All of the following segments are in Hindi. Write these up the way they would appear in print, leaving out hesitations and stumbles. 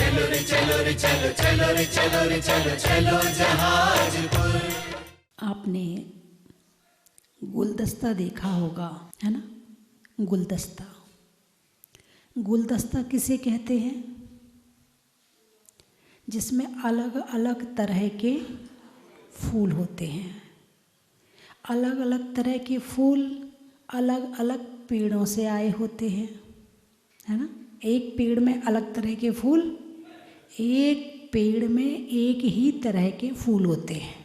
चलो रे चलो रे चलो चलो रे चलो रे चलो चलो जहाजपुर। आपने गुलदस्ता देखा होगा, है ना। गुलदस्ता, गुलदस्ता किसे कहते हैं? जिसमें अलग अलग तरह के फूल होते हैं। अलग अलग तरह के फूल अलग अलग पेड़ों से आए होते हैं, है ना। एक पेड़ में अलग तरह के फूल, एक पेड़ में एक ही तरह के फूल होते हैं।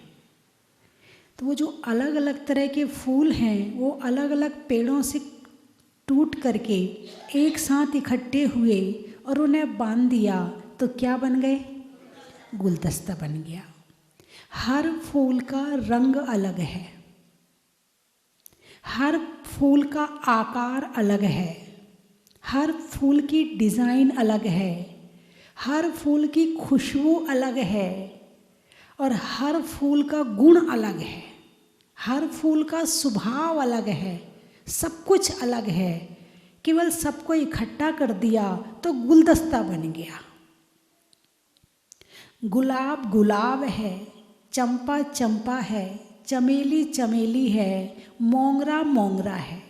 तो वो जो अलग अलग तरह के फूल हैं वो अलग अलग पेड़ों से टूट करके एक साथ इकट्ठे हुए और उन्हें बांध दिया तो क्या बन गए? गुलदस्ता बन गया। हर फूल का रंग अलग है, हर फूल का आकार अलग है, हर फूल की डिज़ाइन अलग है, हर फूल की खुशबू अलग है और हर फूल का गुण अलग है, हर फूल का स्वभाव अलग है, सब कुछ अलग है। केवल सबको इकट्ठा कर दिया तो गुलदस्ता बन गया। गुलाब गुलाब है, चंपा चंपा है, चमेली चमेली है, मोंगरा मोंगरा है।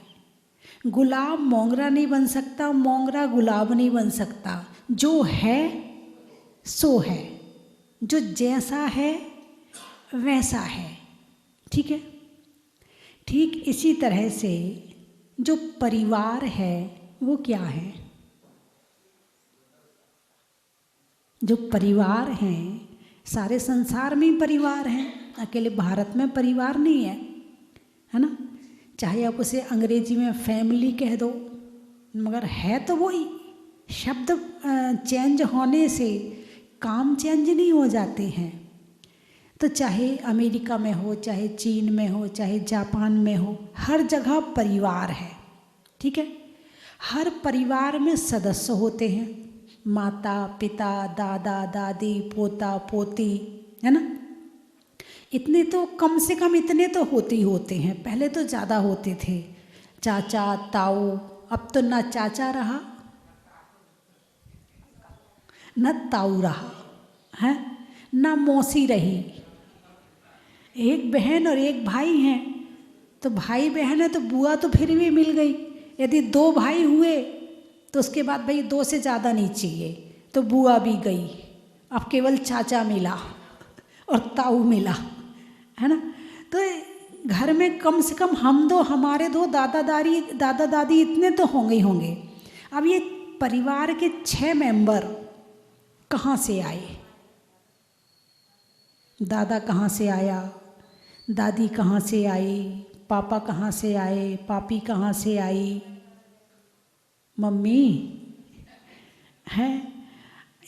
गुलाब मोंगरा नहीं बन सकता, मोंगरा गुलाब नहीं बन सकता। जो है सो है, जो जैसा है वैसा है। ठीक है। ठीक इसी तरह से जो परिवार है वो क्या है? जो परिवार हैं, सारे संसार में ही परिवार हैं, अकेले भारत में परिवार नहीं है, है ना। चाहे आप उसे अंग्रेजी में फैमिली कह दो, मगर है तो वही। शब्द चेंज होने से काम चेंज नहीं हो जाते हैं। तो चाहे अमेरिका में हो, चाहे चीन में हो, चाहे जापान में हो, हर जगह परिवार है। ठीक है। हर परिवार में सदस्य होते हैं, माता पिता, दादा दादी, पोता पोती, है ना। इतने तो कम से कम इतने तो होते ही होते हैं। पहले तो ज़्यादा होते थे, चाचा ताऊ। अब तो ना चाचा रहा न ताऊ रहा है, ना मौसी रही। एक बहन और एक भाई हैं तो भाई बहन है तो बुआ तो फिर भी मिल गई। यदि दो भाई हुए तो उसके बाद भाई दो से ज़्यादा नहीं चाहिए, तो बुआ भी गई। अब केवल चाचा मिला और ताऊ मिला, है ना। तो घर में कम से कम हम दो, हमारे दो, दादा दादी इतने तो होंगे ही होंगे। अब ये परिवार के 6 मेंबर कहाँ से आए? दादा कहाँ से आया, दादी कहाँ से आई, पापा कहाँ से आए, पापी कहाँ से आई, मम्मी हैं,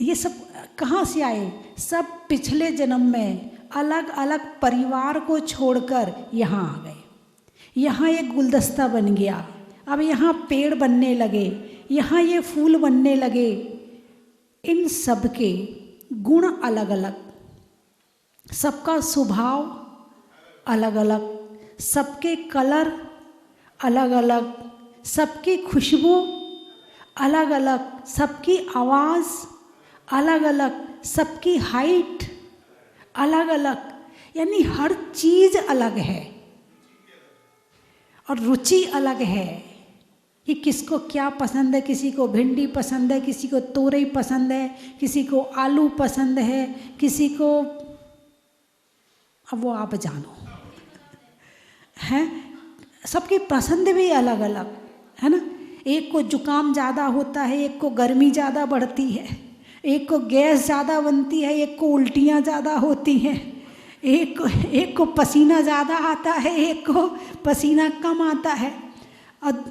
ये सब कहाँ से आए? सब पिछले जन्म में अलग अलग परिवार को छोड़कर यहाँ आ गए। यहाँ एक गुलदस्ता बन गया। अब यहाँ पेड़ बनने लगे, यहाँ ये फूल बनने लगे। इन सब के गुण अलग अलग, सबका स्वभाव अलग अलग, सबके कलर अलग अलग, सबकी खुशबू अलग अलग, सबकी आवाज़ अलग अलग, सबकी हाइट अलग अलग, यानी हर चीज़ अलग है और रुचि अलग है कि किसको क्या पसंद है। किसी को भिंडी पसंद है, किसी को तोरई पसंद है, किसी को आलू पसंद है, किसी को, अब वो आप जानो, है। सबकी पसंद भी अलग अलग, है ना। एक को जुकाम ज़्यादा होता है, एक को गर्मी ज़्यादा बढ़ती है, एक को गैस ज़्यादा बनती है, एक को उल्टियाँ ज़्यादा होती हैं, एक को पसीना ज़्यादा आता है, एक को पसीना कम आता है। और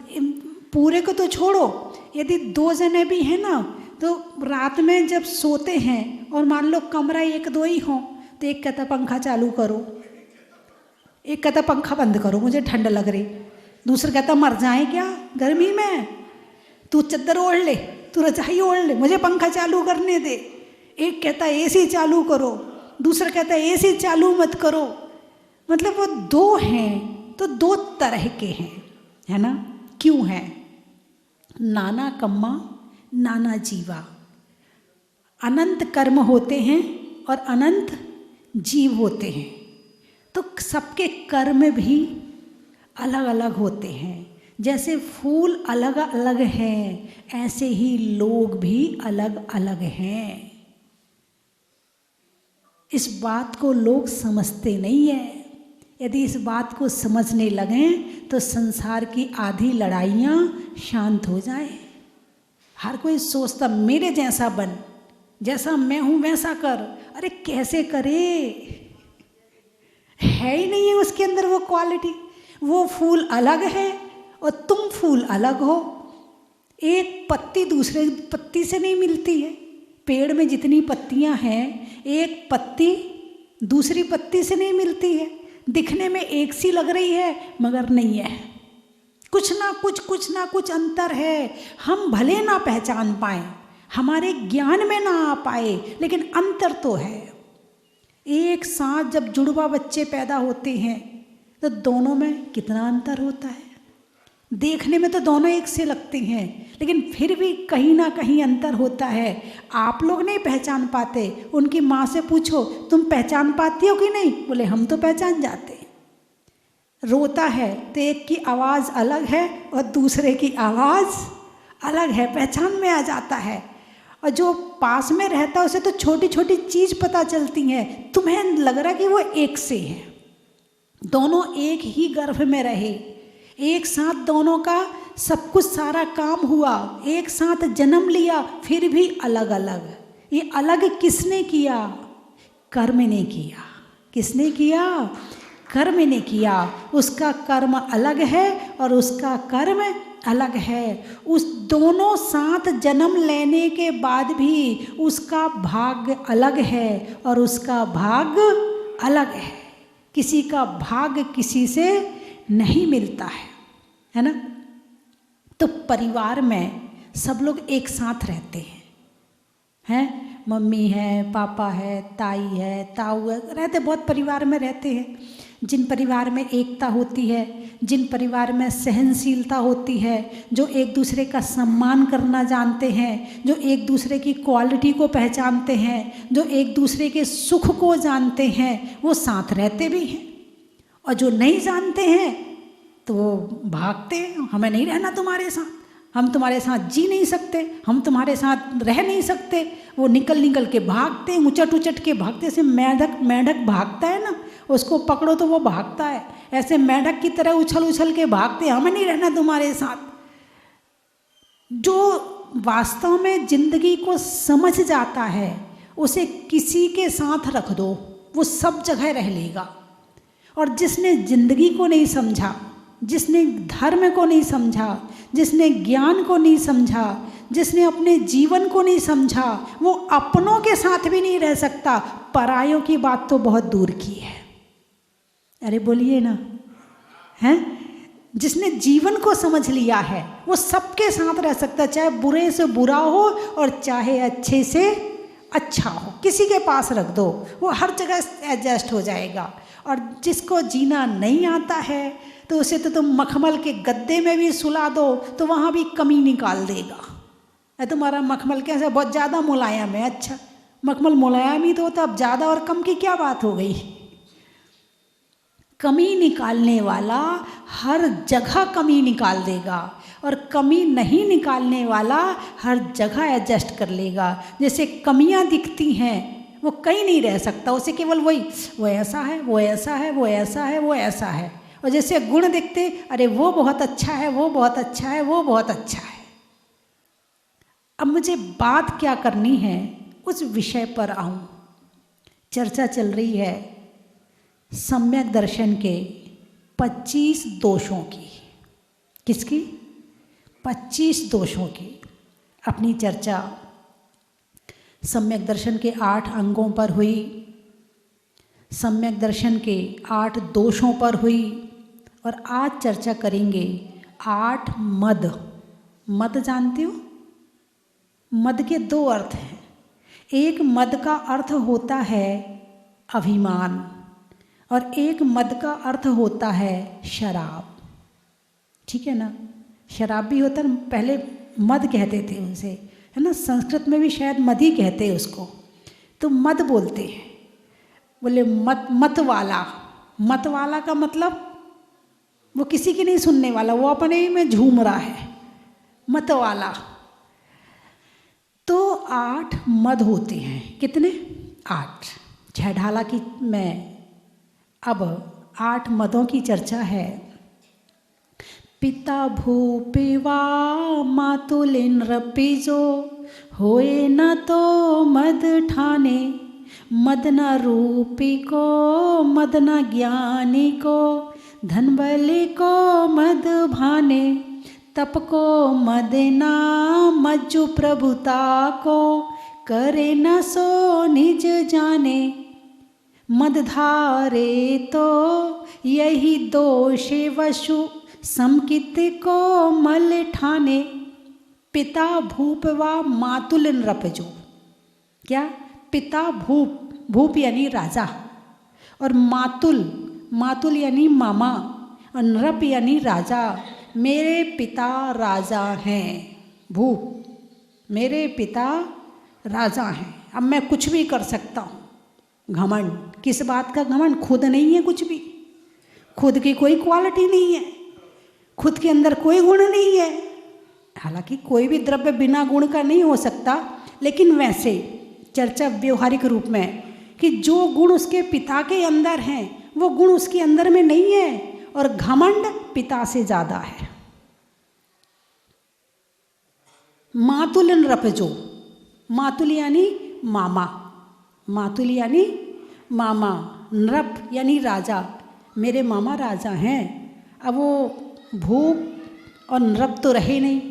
पूरे को तो छोड़ो, यदि 2 जने भी हैं ना, तो रात में जब सोते हैं और मान लो कमरा 1-2 ही हों, तो एक कहता पंखा चालू करो, एक कहता पंखा बंद करो मुझे ठंड लग रही, दूसरा कहता मर जाए क्या गर्मी में, तू चद्दर ओढ़ ले, तू रजाई ओढ़ ले, मुझे पंखा चालू करने दे। एक कहता एसी चालू करो, दूसरा कहता एसी चालू मत करो। मतलब वो 2 हैं तो 2 तरह के हैं, है ना। क्यों है? नाना कम्मा नाना जीवा। अनंत कर्म होते हैं और अनंत जीव होते हैं। तो सबके कर्म भी अलग अलग होते हैं। जैसे फूल अलग अलग हैं, ऐसे ही लोग भी अलग अलग हैं। इस बात को लोग समझते नहीं है। यदि इस बात को समझने लगें तो संसार की आधी लड़ाइयाँ शांत हो जाएं। हर कोई सोचता मेरे जैसा बन, जैसा मैं हूँ वैसा कर। अरे कैसे करे, है ही नहीं है उसके अंदर वो क्वालिटी। वो फूल अलग है और तुम फूल अलग हो। एक पत्ती दूसरे पत्ती से नहीं मिलती है। पेड़ में जितनी पत्तियां हैं, एक पत्ती दूसरी पत्ती से नहीं मिलती है। दिखने में एक सी लग रही है मगर नहीं है, कुछ ना कुछ अंतर है। हम भले ना पहचान पाए, हमारे ज्ञान में ना आ पाए, लेकिन अंतर तो है। एक साथ जब जुड़वा बच्चे पैदा होते हैं तो दोनों में कितना अंतर होता है। देखने में तो दोनों एक से लगते हैं, लेकिन फिर भी कहीं ना कहीं अंतर होता है। आप लोग नहीं पहचान पाते। उनकी माँ से पूछो तुम पहचान पाती हो कि नहीं, बोले हम तो पहचान जाते। रोता है तो एक की आवाज़ अलग है और दूसरे की आवाज़ अलग है, पहचान में आ जाता है। और जो पास में रहता है उसे तो छोटी छोटी चीज़ पता चलती हैं। तुम्हें लग रहा कि वो एक से है। दोनों एक ही गर्भ में रहे, एक साथ दोनों का सब कुछ सारा काम हुआ, एक साथ जन्म लिया, फिर भी अलग अलग। ये अलग किसने किया? कर्म ने किया। किसने किया? कर्म ने किया। उसका कर्म अलग है और उसका कर्म अलग है। उस दोनों साथ जन्म लेने के बाद भी उसका भाग्य अलग है और उसका भाग्य अलग है। किसी का भाग्य किसी से नहीं मिलता है ना। तो परिवार में सब लोग एक साथ रहते हैं। मम्मी है, पापा है, ताई है, ताऊ है, रहते बहुत परिवार में रहते हैं। जिन परिवार में एकता होती है, जिन परिवार में सहनशीलता होती है, जो एक दूसरे का सम्मान करना जानते हैं, जो एक दूसरे की क्वालिटी को पहचानते हैं, जो एक दूसरे के सुख को जानते हैं, वो साथ रहते भी हैं। और जो नहीं जानते हैं तो वो भागते हैं, हमें नहीं रहना तुम्हारे साथ, हम तुम्हारे साथ जी नहीं सकते, हम तुम्हारे साथ रह नहीं सकते। वो निकल निकल के भागते हैं, उचट उचट के भागते। ऐसे मेंढक भागता है ना, उसको पकड़ो तो वो भागता है, ऐसे मेंढक की तरह उछल उछल के भागते, हमें नहीं रहना तुम्हारे साथ। जो वास्तव में जिंदगी को समझ जाता है उसे किसी के साथ रख दो, वो सब जगह रह लेगा। और जिसने जिंदगी को नहीं समझा, जिसने धर्म को नहीं समझा, जिसने ज्ञान को नहीं समझा, जिसने अपने जीवन को नहीं समझा, वो अपनों के साथ भी नहीं रह सकता, परायों की बात तो बहुत दूर की है। अरे बोलिए ना, हैं? जिसने जीवन को समझ लिया है वो सबके साथ रह सकता, चाहे बुरे से बुरा हो और चाहे अच्छे से अच्छा हो। किसी के पास रख दो, वो हर जगह एडजस्ट हो जाएगा। और जिसको जीना नहीं आता है तो उसे तो तुम मखमल के गद्दे में भी सुला दो तो वहाँ भी कमी निकाल देगा। तुम्हारा मखमल कैसे बहुत ज़्यादा मुलायम है, अच्छा मखमल मुलायम ही तो होता, अब ज़्यादा और कम की क्या बात हो गई। कमी निकालने वाला हर जगह कमी निकाल देगा और कमी नहीं निकालने वाला हर जगह एडजस्ट कर लेगा। जैसे कमियां दिखती हैं वो कहीं नहीं रह सकता, उसे केवल वही वो ऐसा है, वो ऐसा है, वो ऐसा है, वो ऐसा है। और जैसे गुण दिखते, अरे वो बहुत अच्छा है, वो बहुत अच्छा है, वो बहुत अच्छा है। अब मुझे बात क्या करनी है उस विषय पर आऊं। चर्चा चल रही है सम्यक दर्शन के 25 दोषों की। किसकी? 25 दोषों की। अपनी चर्चा सम्यक दर्शन के 8 अंगों पर हुई, सम्यक दर्शन के 8 दोषों पर हुई, और आज चर्चा करेंगे 8 मद। मद जानते हो? मद के 2 अर्थ हैं। एक मद का अर्थ होता है अभिमान और एक मद का अर्थ होता है शराब। ठीक है ना? शराब भी होता है, पहले मद कहते थे उसे, है ना, संस्कृत में भी शायद मद ही कहते हैं उसको, तो मद बोलते हैं। बोले मत वाला, मत वाला का मतलब वो किसी की नहीं सुनने वाला, वो अपने ही में झूम रहा है, मत वाला। तो 8 मद होते हैं, कितने? 8। छह ढाला की में अब 8 मदों की चर्चा है। पिता भूपिवा मातुलिन रपिजो, होए न तो मद ठाने, मद न रूपी को मद न ज्ञानी को, धन बलि को मद भाने, तप को मद ना मज्जु प्रभुता को, करे न सो निज जाने, मद धारे तो यही दोषे वशु, समकित को मल ठाने। पिता भूप व मातुल नृपजो, क्या? पिता भूप, भूप यानी राजा, और मातुल, मातुल यानी मामा, और नृप यानी राजा। मेरे पिता राजा हैं, भूप, मेरे पिता राजा हैं, अब मैं कुछ भी कर सकता हूँ। घमंड, किस बात का घमंड? खुद नहीं है कुछ भी, खुद की कोई क्वालिटी नहीं है, खुद के अंदर कोई गुण नहीं है। हालांकि कोई भी द्रव्य बिना गुण का नहीं हो सकता, लेकिन वैसे चर्चा व्यवहारिक रूप में कि जो गुण उसके पिता के अंदर हैं वो गुण उसके अंदर में नहीं है, और घमंड पिता से ज़्यादा है। मातुल नृपजो, मातुल यानी मामा, मातुल यानी मामा, नृप यानी राजा, मेरे मामा राजा हैं। अब वो भूप और नृप तो रहे नहीं,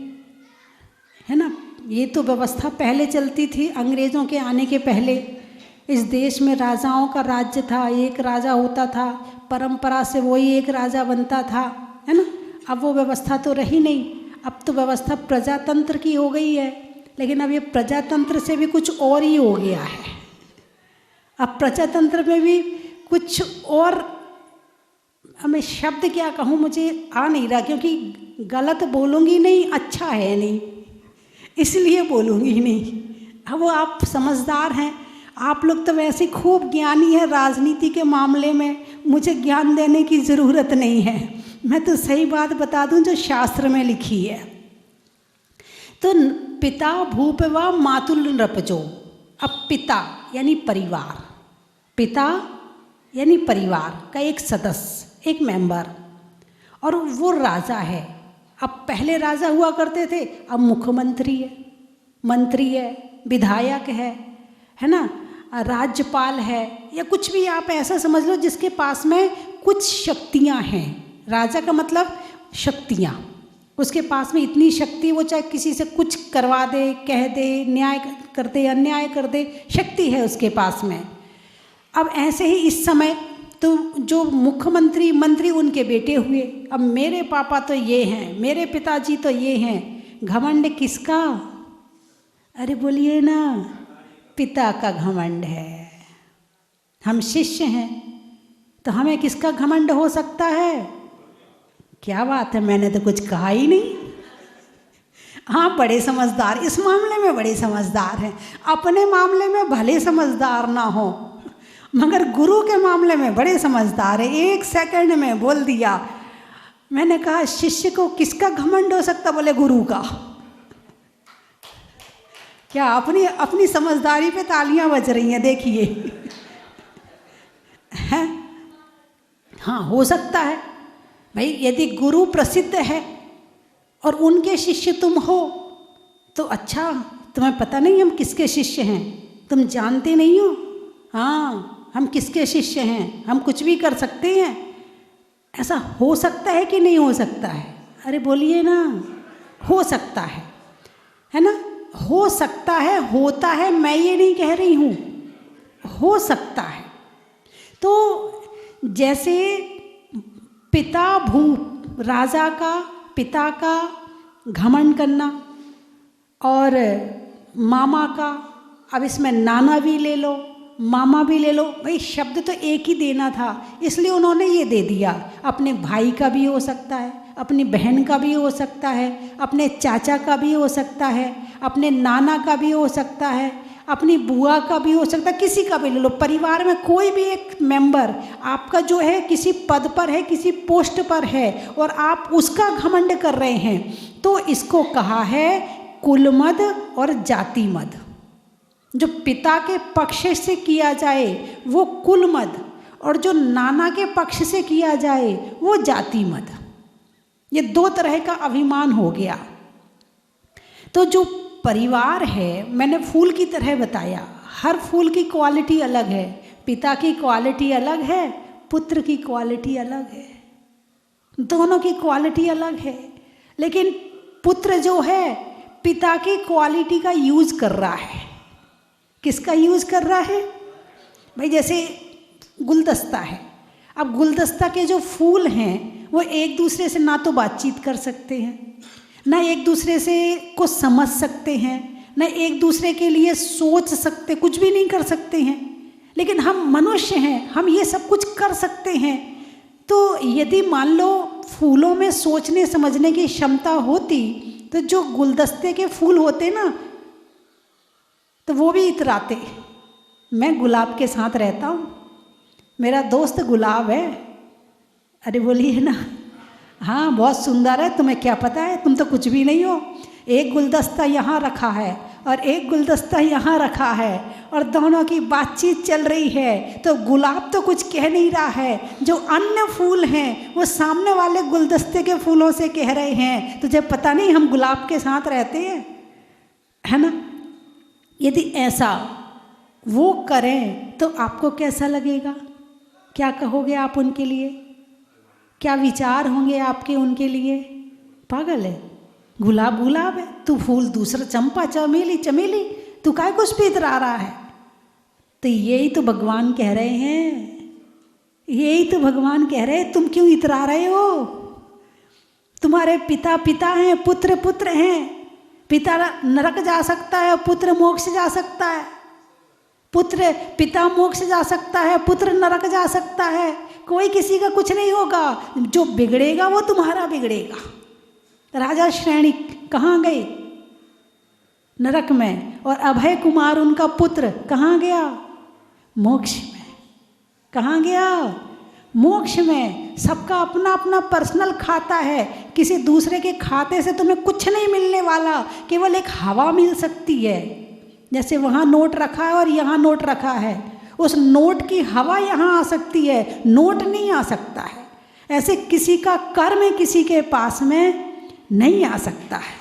है ना। ये तो व्यवस्था पहले चलती थी, अंग्रेज़ों के आने के पहले इस देश में राजाओं का राज्य था, एक राजा होता था, परंपरा से वही एक राजा बनता था, है ना। अब वो व्यवस्था तो रही नहीं, अब तो व्यवस्था प्रजातंत्र की हो गई है, लेकिन अब ये प्रजातंत्र से भी कुछ और ही हो गया है। अब प्रजातंत्र में भी कुछ और, मैं शब्द क्या कहूँ मुझे आ नहीं रहा, क्योंकि गलत बोलूँगी नहीं, अच्छा है नहीं, इसलिए बोलूँगी नहीं। अब वो आप समझदार हैं, आप लोग तो वैसे खूब ज्ञानी हैं राजनीति के मामले में, मुझे ज्ञान देने की ज़रूरत नहीं है, मैं तो सही बात बता दूं जो शास्त्र में लिखी है। तो पिता भूप व मातुल नृपजो, अब पिता यानी परिवार, पिता यानी परिवार का एक सदस्य, एक मेंबर, और वो राजा है। अब पहले राजा हुआ करते थे, अब मुख्यमंत्री है, मंत्री है, विधायक है ना, राज्यपाल है, या कुछ भी आप ऐसा समझ लो जिसके पास में कुछ शक्तियां हैं। राजा का मतलब शक्तियां, उसके पास में इतनी शक्ति, वो चाहे किसी से कुछ करवा दे, कह दे, न्याय कर दे, अन्याय कर दे, शक्ति है उसके पास में। अब ऐसे ही इस समय तो जो मुख्यमंत्री मंत्री उनके बेटे हुए, अब मेरे पापा तो ये हैं, मेरे पिताजी तो ये हैं। घमंड किसका? अरे बोलिए ना, पिता का घमंड है। हम शिष्य हैं तो हमें किसका घमंड हो सकता है? क्या बात है, मैंने तो कुछ कहा ही नहीं। हाँ, बड़े समझदार, इस मामले में बड़े समझदार हैं। अपने मामले में भले समझदार ना हो, मगर गुरु के मामले में बड़े समझदार है। 1 सेकंड में बोल दिया। मैंने कहा शिष्य को किसका घमंड हो सकता? बोले गुरु का। क्या अपनी समझदारी पे तालियां बज रही हैं, देखिए। है? हाँ, हो सकता है भाई, यदि गुरु प्रसिद्ध है और उनके शिष्य तुम हो तो अच्छा, तुम्हें पता नहीं हम किसके शिष्य हैं, तुम जानते नहीं हो। हाँ, हम किसके शिष्य हैं, हम कुछ भी कर सकते हैं। ऐसा हो सकता है कि नहीं हो सकता है? अरे बोलिए ना, हो सकता है ना। हो सकता है, होता है, मैं ये नहीं कह रही हूँ, हो सकता है। तो जैसे पिता भूप, राजा का, पिता का घमंड करना, और मामा का, अब इसमें नाना भी ले लो, मामा भी ले लो, भाई शब्द तो एक ही देना था, इसलिए उन्होंने ये दे दिया। अपने भाई का भी हो सकता है, अपनी बहन का भी हो सकता है, अपने चाचा का भी हो सकता है, अपने नाना का भी हो सकता है, अपनी बुआ का भी हो सकता है, किसी का भी ले लो। परिवार में कोई भी एक मेंबर आपका जो है किसी पद पर है, किसी पोस्ट पर है और आप उसका घमंड कर रहे हैं, तो इसको कहा है कुलमद और जातिमद। जो पिता के पक्ष से किया जाए वो कुलमद, और जो नाना के पक्ष से किया जाए वो जातिमद। ये दो तरह का अभिमान हो गया। तो जो परिवार है, मैंने फूल की तरह बताया, हर फूल की क्वालिटी अलग है। पिता की क्वालिटी अलग है, पुत्र की क्वालिटी अलग है, दोनों की क्वालिटी अलग है। लेकिन पुत्र जो है पिता की क्वालिटी का यूज कर रहा है। किसका यूज कर रहा है भाई? जैसे गुलदस्ता है, अब गुलदस्ता के जो फूल हैं वो एक दूसरे से ना तो बातचीत कर सकते हैं, ना एक दूसरे से को समझ सकते हैं, ना एक दूसरे के लिए सोच सकते, कुछ भी नहीं कर सकते हैं। लेकिन हम मनुष्य हैं, हम ये सब कुछ कर सकते हैं। तो यदि मान लो फूलों में सोचने समझने की क्षमता होती तो जो गुलदस्ते के फूल होते ना, तो वो भी इतराते। मैं गुलाब के साथ रहता हूँ, मेरा दोस्त गुलाब है। अरे बोलिए ना, हाँ बहुत सुंदर है, तुम्हें क्या पता है, तुम तो कुछ भी नहीं हो। एक गुलदस्ता यहाँ रखा है और एक गुलदस्ता यहाँ रखा है और दोनों की बातचीत चल रही है। तो गुलाब तो कुछ कह नहीं रहा है, जो अन्य फूल हैं वो सामने वाले गुलदस्ते के फूलों से कह रहे हैं, तुझे पता नहीं हम गुलाब के साथ रहते हैं, है ना। यदि ऐसा वो करें तो आपको कैसा लगेगा? क्या कहोगे आप उनके लिए? क्या विचार होंगे आपके उनके लिए? पागल है, गुलाब गुलाब है, तू फूल दूसरा, चंपा चमेली चमेली, तू काय कुछ पे इतरा रहा है। तो यही तो भगवान कह रहे हैं, यही तो भगवान कह रहे हैं, तुम क्यों इतरा रहे हो? तुम्हारे पिता पिता हैं, पुत्र पुत्र हैं। पिता नरक जा सकता है, पुत्र मोक्ष जा सकता है। पुत्र पिता मोक्ष जा सकता है, पुत्र नरक जा सकता है। कोई किसी का कुछ नहीं होगा, जो बिगड़ेगा वो तुम्हारा बिगड़ेगा। राजा श्रेणी कहाँ गए? नरक में। और अभय कुमार उनका पुत्र कहाँ गया? मोक्ष में। कहाँ गया? मोक्ष में। सबका अपना अपना पर्सनल खाता है, किसी दूसरे के खाते से तुम्हें कुछ नहीं मिलने वाला, केवल एक हवा मिल सकती है। जैसे वहाँ नोट रखा है और यहाँ नोट रखा है, उस नोट की हवा यहाँ आ सकती है, नोट नहीं आ सकता है। ऐसे किसी का कर्म किसी के पास में नहीं आ सकता है।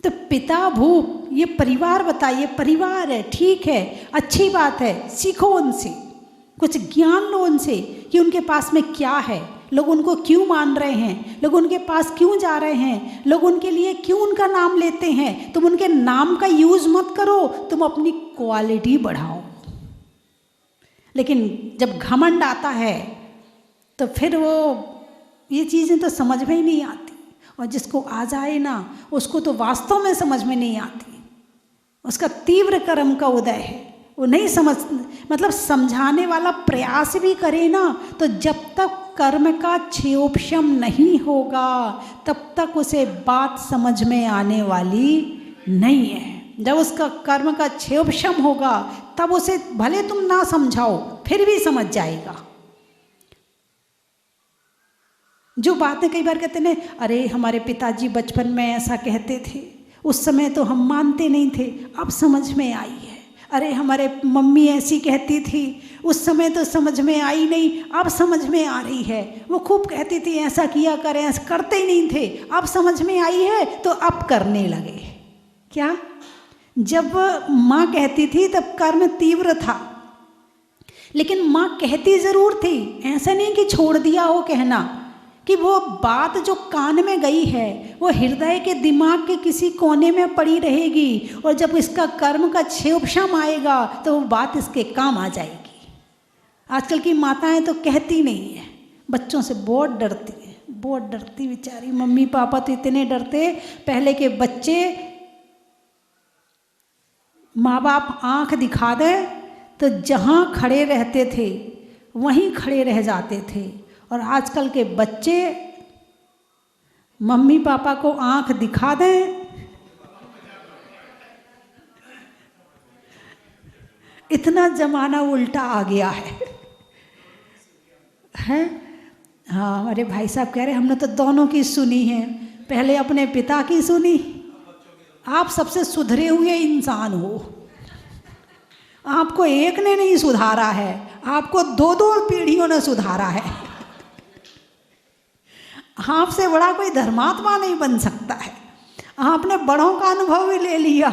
तो पिता भूप, ये परिवार बताइए, परिवार है, ठीक है, अच्छी बात है, सीखो उनसे, कुछ ज्ञान लो उनसे कि उनके पास में क्या है, लोग उनको क्यों मान रहे हैं, लोग उनके पास क्यों जा रहे हैं, लोग उनके लिए क्यों उनका नाम लेते हैं। तुम उनके नाम का यूज मत करो, तुम अपनी क्वालिटी बढ़ाओ। लेकिन जब घमंड आता है तो फिर वो ये चीज़ें तो समझ में ही नहीं आती, और जिसको आ जाए ना उसको तो वास्तव में समझ में नहीं आती। उसका तीव्र कर्म का उदय है, वो नहीं समझ, मतलब समझाने वाला प्रयास भी करे ना, तो जब तक कर्म का क्षयोपशम नहीं होगा तब तक उसे बात समझ में आने वाली नहीं है। जब उसका कर्म का क्षयोपशम होगा तब उसे भले तुम ना समझाओ फिर भी समझ जाएगा। जो बातें कई बार कहते हैं, अरे हमारे पिताजी बचपन में ऐसा कहते थे, उस समय तो हम मानते नहीं थे, अब समझ में आई है। अरे हमारे मम्मी ऐसी कहती थी, उस समय तो समझ में आई नहीं, अब समझ में आ रही है। वो खूब कहती थी ऐसा किया करें, ऐसा करते ही नहीं थे, अब समझ में आई है तो अब करने लगे। क्या? जब माँ कहती थी तब कर्म तीव्र था, लेकिन माँ कहती ज़रूर थी, ऐसा नहीं कि छोड़ दिया हो कहना, कि वो बात जो कान में गई है वो हृदय के दिमाग के किसी कोने में पड़ी रहेगी, और जब इसका कर्म का क्षयोपशम आएगा तो वो बात इसके काम आ जाएगी। आजकल की माताएं तो कहती नहीं है, बच्चों से बहुत डरती है, बहुत डरती बेचारी। मम्मी पापा तो इतने डरते, पहले के बच्चे माँ बाप आँख दिखा दे तो जहाँ खड़े रहते थे वहीं खड़े रह जाते थे, और आजकल के बच्चे मम्मी पापा को आंख दिखा दें, इतना जमाना उल्टा आ गया है। हाँ, हमारे भाई साहब कह रहे हमने तो दोनों की सुनी है, पहले अपने पिता की सुनी। आप सबसे सुधरे हुए इंसान हो, आपको एक ने नहीं सुधारा है, आपको दो दो पीढ़ियों ने सुधारा है। आपसे बड़ा कोई धर्मात्मा नहीं बन सकता है। आपने बड़ों का अनुभव भी ले लिया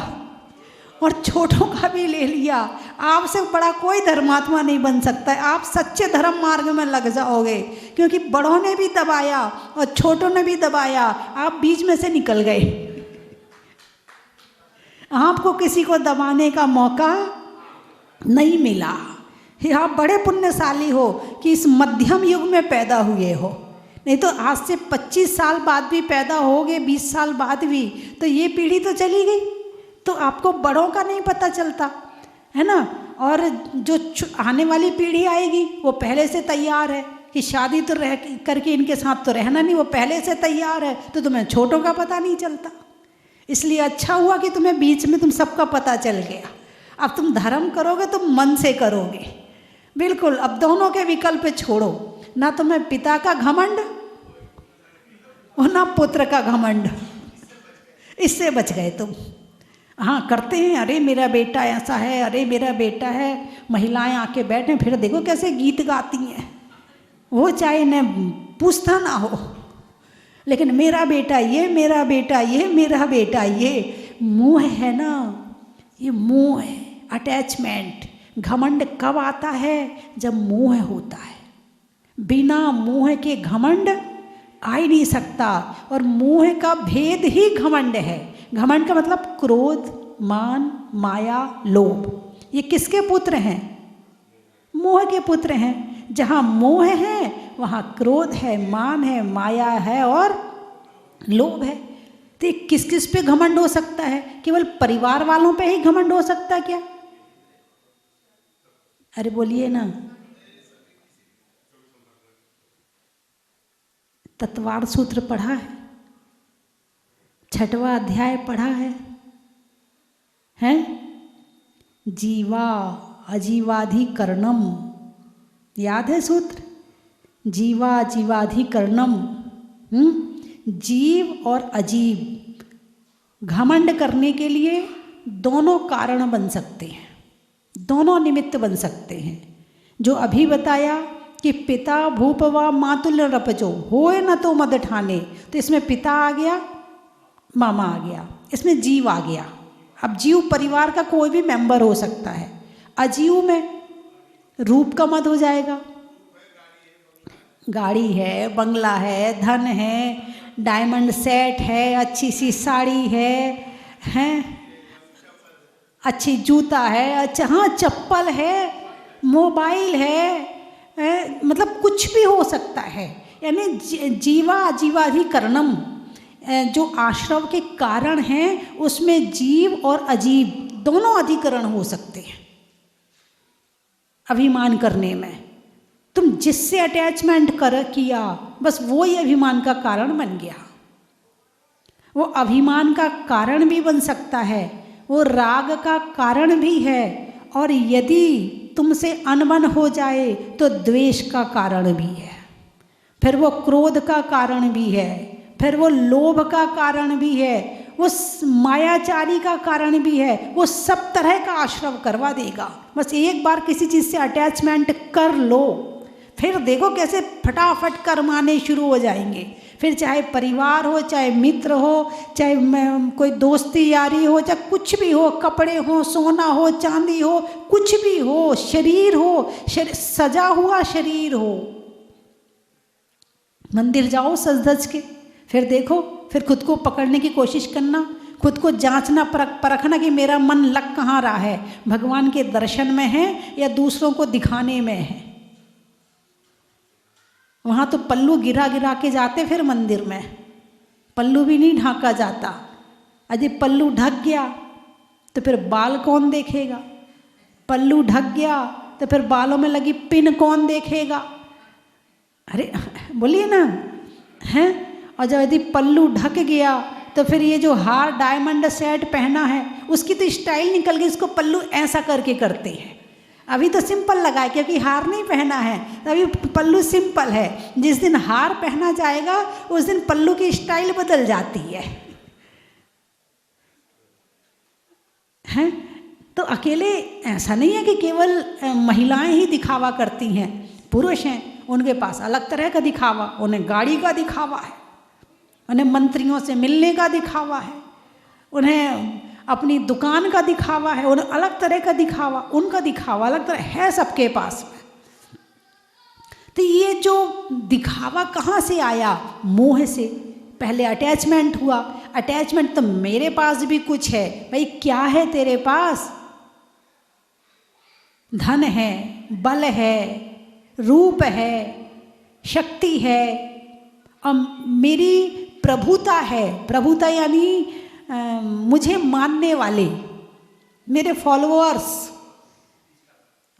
और छोटों का भी ले लिया, आपसे बड़ा कोई धर्मात्मा नहीं बन सकता है। आप सच्चे धर्म मार्ग में लग जाओगे, क्योंकि बड़ों ने भी दबाया और छोटों ने भी दबाया, आप बीच में से निकल गए। आपको किसी को दबाने का मौका नहीं मिला। आप बड़े पुण्यशाली हो कि इस मध्यम युग में पैदा हुए हो, नहीं तो आज से 25 साल बाद भी पैदा होगे, 20 साल बाद भी, तो ये पीढ़ी तो चली गई, तो आपको बड़ों का नहीं पता चलता है ना। और जो आने वाली पीढ़ी आएगी वो पहले से तैयार है कि शादी तो रह करके इनके साथ तो रहना नहीं, वो पहले से तैयार है, तो तुम्हें छोटों का पता नहीं चलता। इसलिए अच्छा हुआ कि तुम्हें बीच में तुम सबका पता चल गया। अब तुम धर्म करोगे तो मन से करोगे, बिल्कुल। अब दोनों के विकल्प छोड़ो, ना तुम्हें पिता का घमंड और ना पुत्र का घमंड, इससे बच गए तुम। हाँ, करते हैं, अरे मेरा बेटा ऐसा है, अरे मेरा बेटा है। महिलाएं आके बैठे, फिर देखो कैसे गीत गाती हैं, वो चाहे न पूछता ना हो, लेकिन मेरा बेटा ये, मेरा बेटा ये, मेरा बेटा ये। मोह है ना, ये मोह है, अटैचमेंट। घमंड कब आता है? जब मोह होता है। बिना मोह के घमंड आ ही नहीं सकता, और मोह का भेद ही घमंड है। घमंड का मतलब क्रोध, मान, माया, लोभ। ये किसके पुत्र हैं? मोह के पुत्र हैं। जहाँ मोह है वहाँ क्रोध है, मान है, माया है और लोभ है। तो किस किस पे घमंड हो सकता है? केवल परिवार वालों पे ही घमंड हो सकता है क्या? अरे बोलिए ना। तत्वार्थ सूत्र पढ़ा है, 6वां अध्याय पढ़ा है, हैं? जीवा अजीवाधिकरणम, याद है सूत्र? जीवा जीवाधिकरणम। जीव और अजीव घमंड करने के लिए दोनों कारण बन सकते हैं, दोनों निमित्त बन सकते हैं। जो अभी बताया कि पिता भूपवा मातुल्य रपजो होए न तो मद ठाने, तो इसमें पिता आ गया, मामा आ गया, इसमें जीव आ गया। अब जीव परिवार का कोई भी मेंबर हो सकता है। अजीव में रूप का मद हो जाएगा, गाड़ी है, बंगला है, धन है, डायमंड सेट है, अच्छी सी साड़ी है, अच्छी जूता है, अच्छा हाँ चप्पल है, मोबाइल है, मतलब कुछ भी हो सकता है। यानी जीवा जीवाधिकरणम, जो आश्रव के कारण हैं उसमें जीव और अजीव दोनों अधिकरण हो सकते हैं। अभिमान करने में तुम जिससे अटैचमेंट किया, बस वो ही अभिमान का कारण बन गया। वो अभिमान का कारण भी बन सकता है, वो राग का कारण भी है, और यदि तुमसे अनबन हो जाए तो द्वेष का कारण भी है, फिर वो क्रोध का कारण भी है, फिर वो लोभ का कारण भी है, वो मायाचारी का कारण भी है। वो सब तरह का आश्रव करवा देगा। बस एक बार किसी चीज़ से अटैचमेंट कर लो, फिर देखो कैसे फटाफट कर्म आने शुरू हो जाएंगे। फिर चाहे परिवार हो, चाहे मित्र हो, चाहे कोई दोस्ती यारी हो, चाहे कुछ भी हो, कपड़े हो, सोना हो, चांदी हो, कुछ भी हो, शरीर हो, सजा हुआ शरीर हो, मंदिर जाओ सज धज के, फिर देखो, फिर खुद को पकड़ने की कोशिश करना, खुद को जांचना, परखना कि मेरा मन लग कहाँ रहा है, भगवान के दर्शन में है या दूसरों को दिखाने में है। वहाँ तो पल्लू गिरा गिरा के जाते, फिर मंदिर में पल्लू भी नहीं ढांका जाता। यदि पल्लू ढक गया तो फिर बाल कौन देखेगा? पल्लू ढक गया तो फिर बालों में लगी पिन कौन देखेगा? अरे बोलिए ना, हैं। और जब यदि पल्लू ढक गया तो फिर ये जो हार डायमंड सेट पहना है उसकी तो स्टाइल निकल गई, इसको पल्लू ऐसा करके करते हैं। अभी तो सिंपल लगा है क्योंकि हार नहीं पहना है, तो अभी पल्लू सिंपल है। जिस दिन हार पहना जाएगा उस दिन पल्लू की स्टाइल बदल जाती है, हैं। तो अकेले ऐसा नहीं है कि केवल महिलाएं ही दिखावा करती हैं, पुरुष हैं उनके पास अलग तरह का दिखावा, उन्हें गाड़ी का दिखावा है, उन्हें मंत्रियों से मिलने का दिखावा है, उन्हें अपनी दुकान का दिखावा है, उन्हें अलग तरह का दिखावा, उनका दिखावा अलग तरह है सबके पास में। तो ये जो दिखावा कहाँ से आया? मोह से। पहले अटैचमेंट हुआ, अटैचमेंट तो मेरे पास भी कुछ है। भाई क्या है तेरे पास? धन है, बल है, रूप है, शक्ति है, और मेरी प्रभुता है। प्रभुता यानी मुझे मानने वाले, मेरे फॉलोअर्स।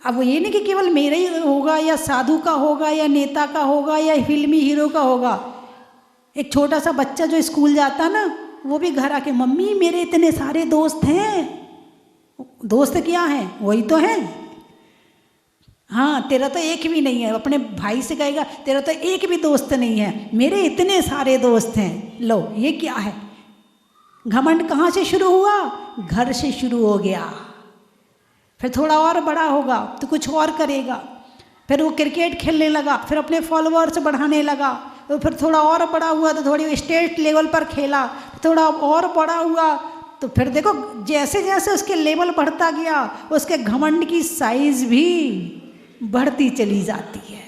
अब वो ये नहीं कि केवल मेरा ही होगा या साधु का होगा या नेता का होगा या फिल्मी हीरो का होगा। एक छोटा सा बच्चा जो स्कूल जाता ना, वो भी घर आके मम्मी मेरे इतने सारे दोस्त हैं। दोस्त क्या हैं? वही तो हैं। हाँ, तेरा तो एक भी नहीं है। अपने भाई से कहेगा तेरा तो एक भी दोस्त नहीं है, मेरे इतने सारे दोस्त हैं। लो ये क्या है? घमंड कहाँ से शुरू हुआ? घर से शुरू हो गया। फिर थोड़ा और बड़ा होगा तो कुछ और करेगा, फिर वो क्रिकेट खेलने लगा, फिर अपने फॉलोअर्स बढ़ाने लगा, तो फिर थोड़ा और बड़ा हुआ तो थोड़ी स्टेट लेवल पर खेला, थोड़ा और बड़ा हुआ तो फिर देखो जैसे जैसे उसके लेवल बढ़ता गया उसके घमंड की साइज भी बढ़ती चली जाती है।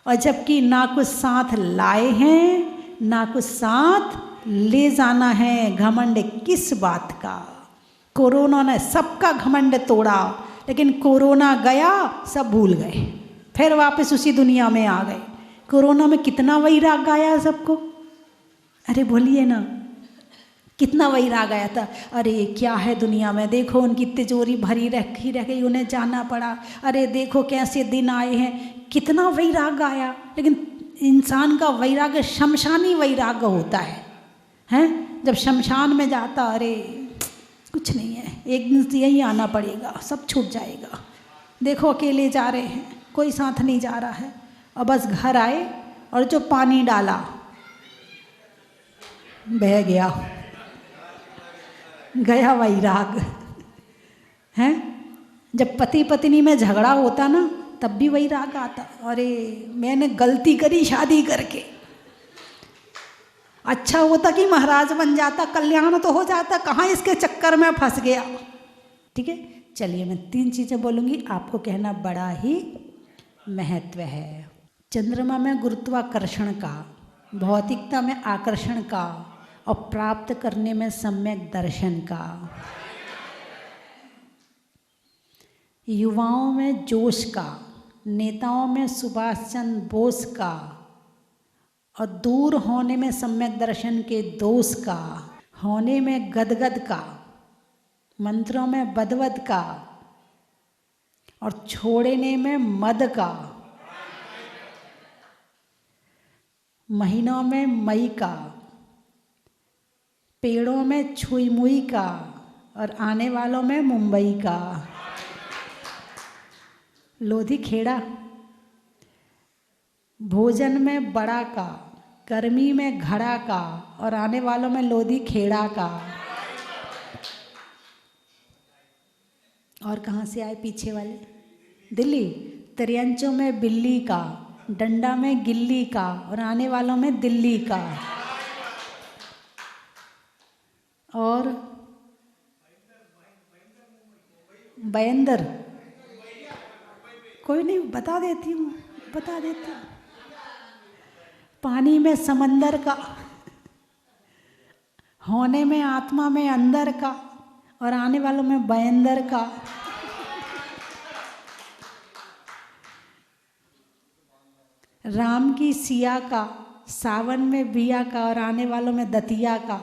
और जबकि ना कुछ साथ लाए हैं ना कुछ साथ ले जाना है। घमंड किस बात का? कोरोना ने सबका घमंड तोड़ा, लेकिन कोरोना गया सब भूल गए, फिर वापस उसी दुनिया में आ गए। कोरोना में कितना वैराग आया सबको? अरे बोलिए ना, कितना वैराग आया था। अरे क्या है दुनिया में, देखो उनकी तिजोरी भरी रखी रह गई, उन्हें जाना पड़ा। अरे देखो कैसे दिन आए हैं, कितना वैराग आया। लेकिन इंसान का वैराग शमशानी वैराग होता है, हैं। जब शमशान में जाता, अरे कुछ नहीं है, एक दिन से यहीं आना पड़ेगा, सब छूट जाएगा। देखो अकेले जा रहे हैं, कोई साथ नहीं जा रहा है। और बस घर आए और जो पानी डाला बह गया, गया वैराग, हैं। जब पति पत्नी में झगड़ा होता ना तब भी वैराग आता। अरे मैंने गलती करी शादी करके, अच्छा होता कि महाराज बन जाता, कल्याण तो हो जाता, कहाँ इसके चक्कर में फंस गया। ठीक है, चलिए मैं 3 चीज़ें बोलूँगी, आपको कहना बड़ा ही महत्व है। चंद्रमा में गुरुत्वाकर्षण का, भौतिकता में आकर्षण का, और प्राप्त करने में सम्यक दर्शन का। युवाओं में जोश का, नेताओं में सुभाष चंद्र बोस का, और दूर होने में सम्यक दर्शन के दोष का, होने में गदगद का, मंत्रों में बदवद का, और छोड़ने में मद का, महीनों में मई का, पेड़ों में छुई मुई का, और आने वालों में मुंबई का। लोधी खेड़ा, भोजन में बड़ा का, गर्मी में घड़ा का, और आने वालों में लोधी खेड़ा का। और कहाँ से आए पीछे वाले? दिल्ली। त्रियंचों में बिल्ली का, डंडा में गिल्ली का, और आने वालों में दिल्ली का। और बयंदर, कोई नहीं, बता देती हूँ। पानी में समंदर का, होने में आत्मा में अंदर का, और आने वालों में बयंदर का। राम की सिया का, सावन में बिया का, और आने वालों में दतिया का।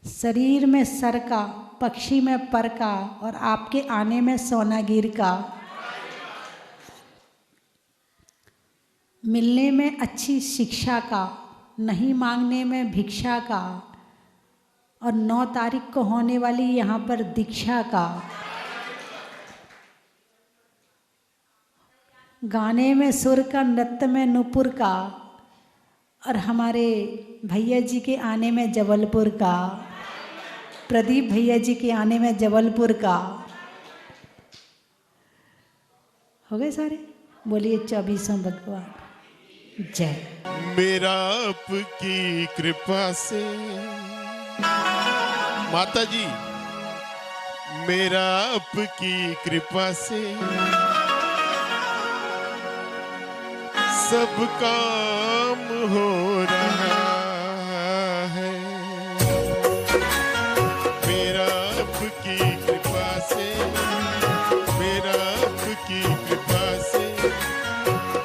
शरीर में सर का, पक्षी में पर का, और आपके आने में सोनागिर का। मिलने में अच्छी शिक्षा का, नहीं मांगने में भिक्षा का, और 9 तारीख को होने वाली यहाँ पर दीक्षा का। गाने में सुर का, नृत्य में नुपुर का, और हमारे भैया जी के आने में जबलपुर का, प्रदीप भैया जी के आने में जबलपुर का। हो गए सारे? बोलिए 24वां भगवान जय। मेरा आपकी कृपा से माता जी, मेरा आपकी कृपा से सब काम हो रहा है। मेरा आपकी कृपा से, मेरा आपकी कृपा से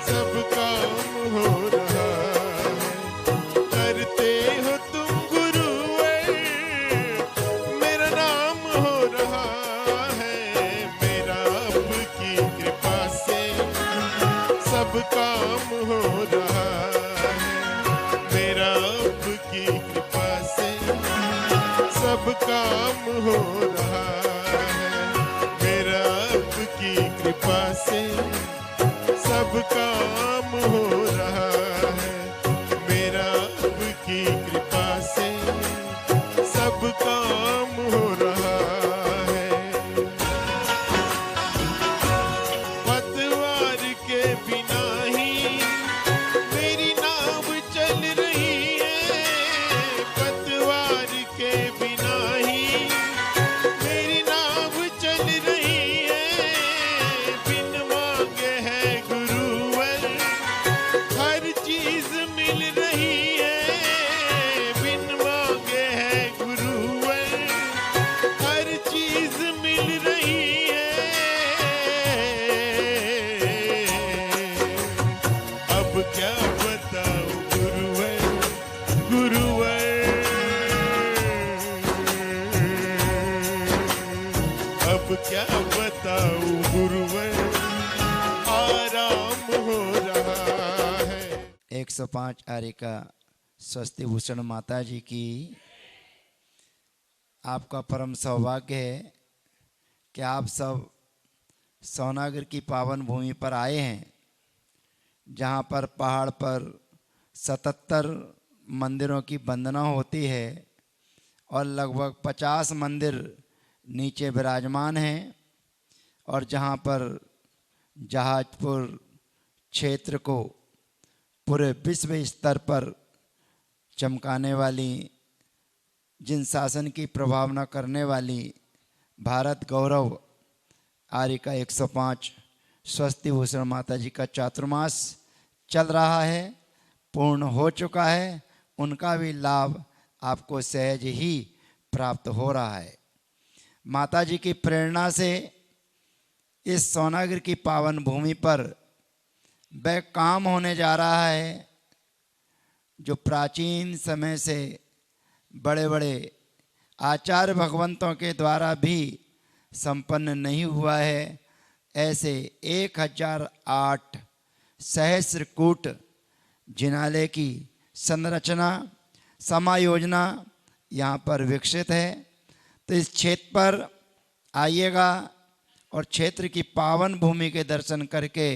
सब काम हो रहा है। करते हो तुम गुरुवर, मेरा नाम हो रहा है। मेरा आपकी कृपा से सब काम हो रहा है। मेरा आपकी कृपा से सब काम हो रहा है। मेरा आपकी कृपा से सब काम हो रहा है। मेरा आपकी कृपा से सब काम हो रहा है। पतवार के बिना ही मेरी नाव चल रही है। पतवार के बिना ही मेरी नाव चल रही है। बिन मांगे है गुरुवर हर चीज मिल रही है। बिन मांगे है गुरुवर हर चीज मिल रही है। अब क्या बताऊं गुरुवर, गुरुवर, अब क्या बताऊं गुरुवर, आराम हो रहा है। 105 आर्य का स्वस्ति भूषण माता जी की। आपका परम सौभाग्य है कि आप सब सोनागर की पावन भूमि पर आए हैं, जहाँ पर पहाड़ पर 77 मंदिरों की वंदना होती है और लगभग 50 मंदिर नीचे विराजमान हैं, और जहाँ पर जहाजपुर क्षेत्र को पूरे विश्व स्तर पर चमकाने वाली, जिन शासन की प्रभावना करने वाली भारत गौरव आर्य का 105 स्वस्ति भूषण माता जी का चातुर्मास चल रहा है, पूर्ण हो चुका है। उनका भी लाभ आपको सहज ही प्राप्त हो रहा है। माता जी की प्रेरणा से इस सोनागर की पावन भूमि पर वह काम होने जा रहा है जो प्राचीन समय से बड़े बड़े आचार्य भगवंतों के द्वारा भी संपन्न नहीं हुआ है। ऐसे 1008 सहस्रकूट जिनालय की संरचना समायोजना यहाँ पर विकसित है। तो इस क्षेत्र पर आइएगा और क्षेत्र की पावन भूमि के दर्शन करके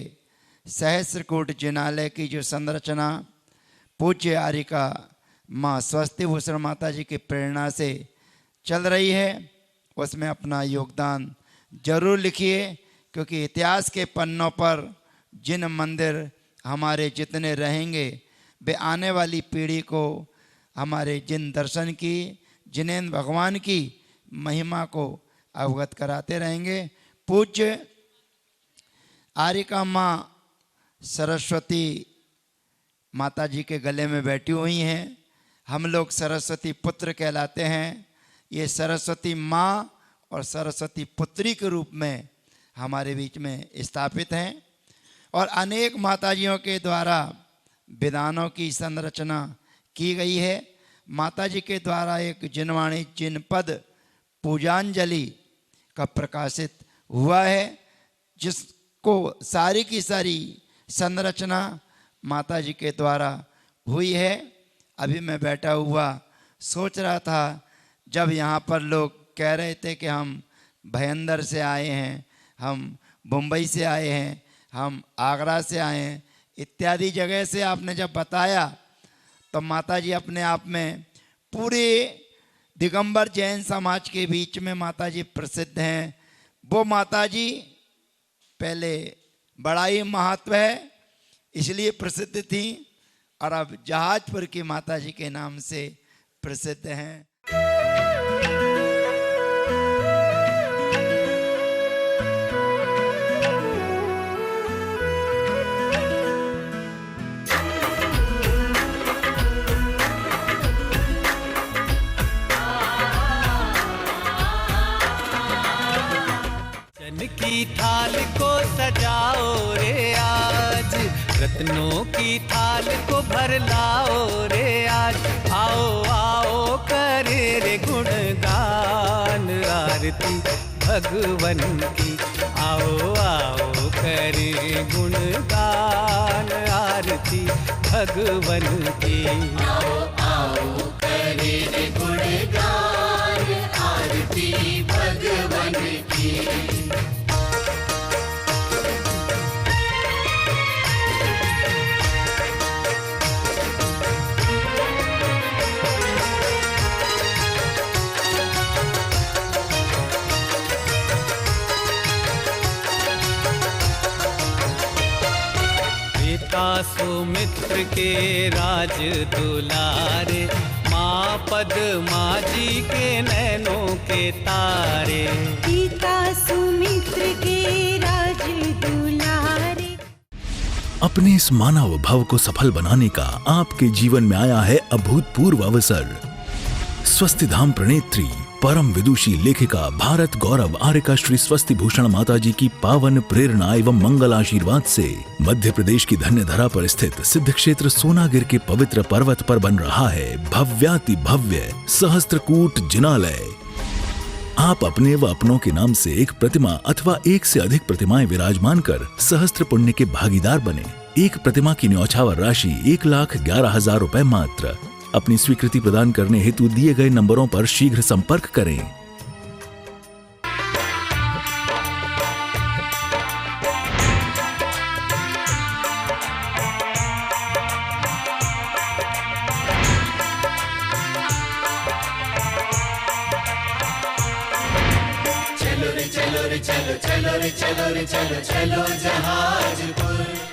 सहस्रकूट जिनालय की जो संरचना पूज्य आर्य का माँ स्वस्ति भूषण माता जी की प्रेरणा से चल रही है, उसमें अपना योगदान जरूर लिखिए, क्योंकि इतिहास के पन्नों पर जिन मंदिर हमारे जितने रहेंगे वे आने वाली पीढ़ी को हमारे जिन दर्शन की, जिनेंद्र भगवान की महिमा को अवगत कराते रहेंगे। पूज्य आर्य का माँ सरस्वती माता जी के गले में बैठी हुई हैं। हम लोग सरस्वती पुत्र कहलाते हैं। ये सरस्वती माँ और सरस्वती पुत्री के रूप में हमारे बीच में स्थापित हैं, और अनेक माताजियों के द्वारा विधानों की संरचना की गई है। माता जी के द्वारा एक जिनवाणी जिनपद पूजांजलि का प्रकाशित हुआ है, जिसको सारी की सारी संरचना माता जी के द्वारा हुई है। अभी मैं बैठा हुआ सोच रहा था, जब यहाँ पर लोग कह रहे थे कि हम भयंदर से आए हैं, हम मुंबई से आए हैं, हम आगरा से आए हैं, इत्यादि जगह से आपने जब बताया, तो माता जी अपने आप में पूरे दिगंबर जैन समाज के बीच में माता जी प्रसिद्ध हैं। वो माता जी पहले बड़ा ही महत्व है इसलिए प्रसिद्ध थी, और अब जहाजपुर की माता जी के नाम से प्रसिद्ध हैं। की थाल को सजाओ रे आज, रत्नों की थाल को भर लाओ रे आज। आओ आओ करे रे गुणगान आरती भगवन की, आओ आओ करे गुणगान आरती भगवन की। आओ आओ करे रे गुणगान आरती भगवन की। सुमित्र के राज दुलारे, माँ पद्मा जी के नैनों के तारे। पिता सुमित्र के राज दुलारे। अपने इस मानव भव को सफल बनाने का आपके जीवन में आया है अभूतपूर्व अवसर। स्वस्तिधाम प्रणेत्री परम विदुषी लेखिका भारत गौरव आर्यका श्री स्वस्ति भूषण माता जी की पावन प्रेरणा एवं मंगल आशीर्वाद से मध्य प्रदेश की धन्य धरा पर स्थित सिद्ध क्षेत्र सोनागिर के पवित्र पर्वत पर बन रहा है भव्याति भव्य सहस्त्रकूट जिनालय। आप अपने व अपनों के नाम से एक प्रतिमा अथवा एक से अधिक प्रतिमाएं विराजमान कर सहस्त्र पुण्य के भागीदार बने। एक प्रतिमा की न्यौछावर राशि 1,11,000 रुपए मात्र। अपनी स्वीकृति प्रदान करने हेतु दिए गए नंबरों पर शीघ्र संपर्क करें। चलो रे चलो रे चलो चलो रे चलो रे चलो चलो जहाजपुर।